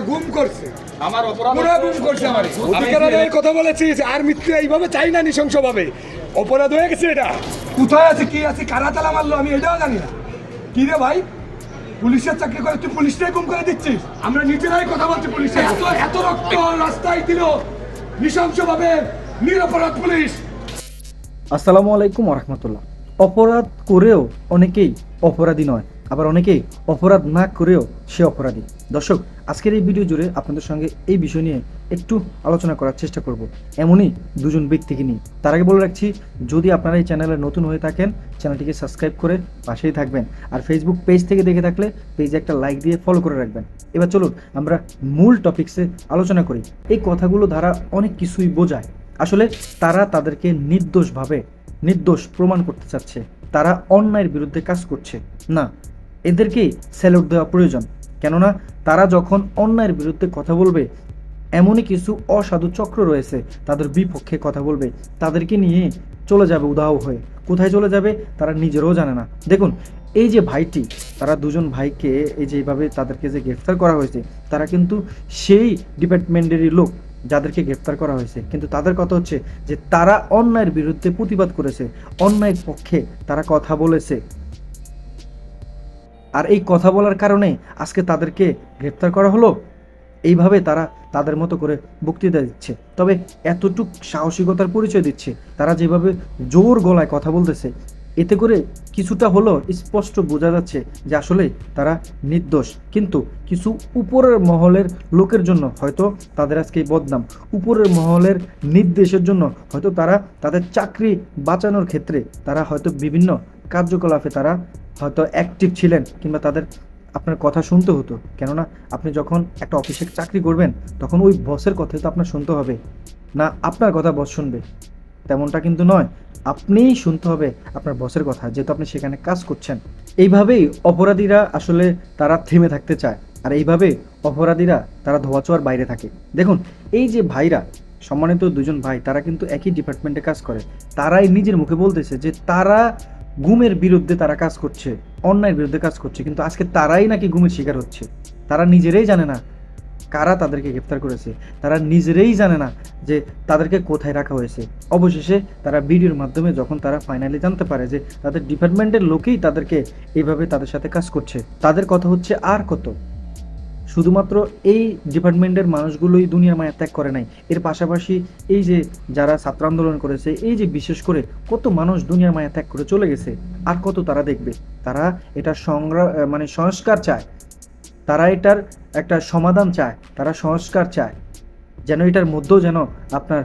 গুম করছে, আমার অপরাধ পুরা গুম করছে আমার অধিকারের কথা বলেছিস। আর মৃত্যু এইভাবে চাই না, নৃশংসভাবে অপরাধ হয়ে গেছে। এটা কোথায় আছে, কি আছে, কারা তালা মারলো আমি এটাও জানি না। কি রে ভাই, পুলিশের চাকরি করে তুই পুলিশটাই গুম করে দিচ্ছিস? আমরা নিজেরাই কথা বলছি, পুলিশের এত রক্ত রাস্তায় দিল নৃশংসভাবে, নিরপরাধ পুলিশ। আসসালামু আলাইকুম রহমতুল্লাহ। অপরাধ করেও অনেকেই অপরাধী নয়, আবার অনেকেই অপরাধ না করেও সে অপরাধী। দর্শক, আজকের এই ভিডিও জুড়ে আপনাদের সঙ্গে এই বিষয় নিয়ে একটু আলোচনা করার চেষ্টা করব, এমনই দুজন ব্যক্তিকে নিয়ে। তার আগে বলে রাখছি, যদি আপনারা এই চ্যানেলে নতুন হয়ে থাকেন, চ্যানেলটিকে সাবস্ক্রাইব করে পাশেই থাকবেন। আর ফেসবুক পেজ থেকে দেখে থাকলে পেজে একটা লাইক দিয়ে ফলো করে রাখবেন। এবার চলুন আমরা মূল টপিকসে আলোচনা করি। এই কথাগুলো দ্বারা অনেক কিছুই বোঝায়। আসলে তারা তাদেরকে নির্দোষ প্রমাণ করতে চাচ্ছে, তারা অন্যায়ের বিরুদ্ধে কাজ করছে না। এদেরকেই স্যালুট দেওয়া প্রয়োজন, কেননা তারা যখন অন্যায়ের বিরুদ্ধে কথা বলবে, এমনই কিছু অসাধু চক্র রয়েছে তাদের বিপক্ষে কথা বলবে, তাদেরকে নিয়ে চলে যাবে উধাও হয়ে। কোথায় চলে যাবে তারা নিজেরাও জানে না। দেখুন, এই যে ভাইটি, তারা দুজন ভাইকে এই যে এইভাবে তাদেরকে যে গ্রেফতার করা হয়েছে, তারা কিন্তু সেই ডিপার্টমেন্টেরই লোক যাদেরকে গ্রেফতার করা হয়েছে। কিন্তু তাদের কথা হচ্ছে যে তারা অন্যায়ের বিরুদ্ধে প্রতিবাদ করেছে, অন্যায়ের পক্ষে তারা কথা বলেছে। আর এই কথা বলার কারণে আজকে তাদেরকে গ্রেফতার করা হলো। এইভাবে তারা তাদের মতো করে বক্তৃতা দিচ্ছে, তবে এতটুক সাহসিকতার পরিচয় দিচ্ছে। তারা যেভাবে জোর গলায় কথা বলতেছে, এতে করে কিছুটা হলো স্পষ্ট বোঝা যাচ্ছে যে আসলে তারা নির্দোষ। কিন্তু কিছু উপরের মহলের লোকের জন্য হয়তো তাদের আজকে বদনাম, উপরের মহলের নির্দেশের জন্য হয়তো তারা তাদের চাকরি বাঁচানোর ক্ষেত্রে তারা হয়তো বিভিন্ন কার্যকলাপে তারা হয়তো অ্যাক্টিভ ছিলেন, কিংবা তাদের আপনার কথা শুনতে হতো। কেননা আপনি যখন একটা অফিসে চাকরি করবেন, তখন ওই বসের কথাই তো আপনার শুনতে হবে, না আপনার কথা বস শুনবে? তেমনটা কিন্তু নয়, আপনিই শুনতে হবে আপনার বসের কথা, যেহেতু আপনি সেখানে কাজ করছেন। এইভাবেই অপরাধীরা আসলে তারা থেমে থাকতে চায়, আর এইভাবে অপরাধীরা তারা ধোঁয়াছোঁয়ার বাইরে থাকে। দেখুন, এই যে ভাইরা, সম্মানিত দুজন ভাই, তারা কিন্তু একই ডিপার্টমেন্টে কাজ করে। তারাই নিজের মুখে বলতেছে যে তারা গুমের বিরুদ্ধে তারা কাজ করছে, অন্যায়ের বিরুদ্ধে কাজ করছে, কিন্তু আজকে তারাই নাকি গুমের শিকার হচ্ছে। তারা নিজেরাই জানে না কারা তাদেরকে গ্রেফতার করেছে, তারা নিজেরাই জানে না যে তাদেরকে কোথায় রাখা হয়েছে। অবশেষে তারা ভিডিওর মাধ্যমে যখন তারা ফাইনালি জানতে পারে যে তাদের ডিপার্টমেন্টের লোকেই তাদেরকে এইভাবে তাদের সাথে কাজ করছে, তাদের কথা হচ্ছে আর কত। শুধুমাত্র এই ডিপার্টমেন্টের মানুষগুলোই দুনিয়ার মায়া ত্যাগ করে নাই, এর পাশাপাশি এই যে যারা ছাত্র আন্দোলন করেছে, এই যে বিশেষ করে কত মানুষ দুনিয়ার মায়া ত্যাগ করে চলে গেছে, আর কত তারা দেখবে। তারা এটা সংস্কার চায়, তারা এটার একটা সমাধান চায়, তারা সংস্কার চায়, যেন এটার মধ্যেও যেন আপনার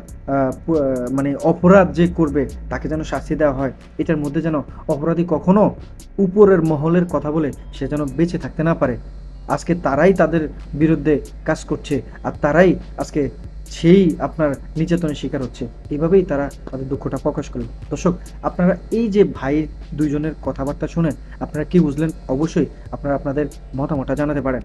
অপরাধ যে করবে তাকে যেন শাস্তি দেওয়া হয়। এটার মধ্যে যেন অপরাধী কখনো উপরের মহলের কথা বলে সে যেন বেঁচে থাকতে না পারে। আজকে তারাই তাদের বিরুদ্ধে কাজ করছে, আর তারাই আজকে সেই আপনার নির্যাতনের শিকার হচ্ছে। এইভাবেই তারা তাদের দুঃখটা প্রকাশ করল। দর্শক, আপনারা এই যে ভাই দুইজনের কথাবার্তা শুনেন, আপনারা কি বুঝলেন? অবশ্যই আপনারা আপনাদের মতামতটা জানাতে পারেন।